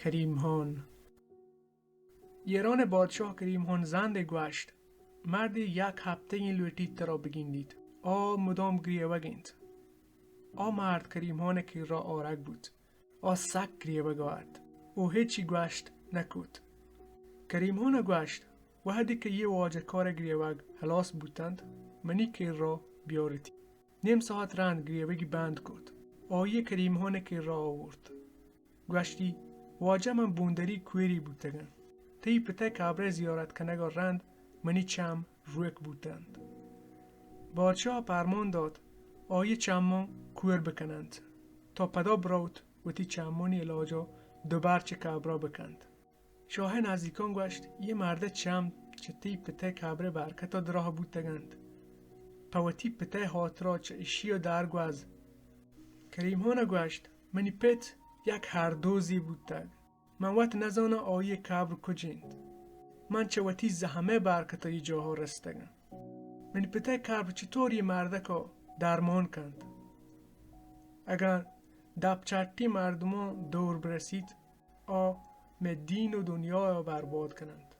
کریمهان. ایران بادشاه کریمهان زند گوشت مرد یک هفته این لوٹید ترا بگیندید مدام گریه وگیند. مرد کریمهان که را آرگ بود سک گریه وگوارد هیچی گوشت نکود. کریمهان گوشت وحدی که یه واجه کار گریه وگ حلاس بودند منی که را بیارتی. نیم ساعت رند گریه وگی بند کد. یه کریمهان که را آورد گوشتی واجه من بوندری کویری بودتگن تی پته کابره زیارت کنگا رند منی چم رویک بودند. بادشاه فرمان داد چمون کویر بکنند تا پدا براوت و تی چمونی علاجا دوبرچه کابرا بکند. شاه نزدیکان گوشت یه مرده چم چه تی پته کابره برکتا دراه بودتگند پاوتی پته هاترا چه اشی و درگوز. کریمهان گوشت منی پت یک هر دوزی بودتگ من وقت نزانه آیه کابر کجیند من چه وقتی زحمه برکتا ای جاها رستگم منی پته کابر چطور یه مرده که درمان کند. اگر دبچتی مردمان دور برسید دین و دنیا برباد کنند.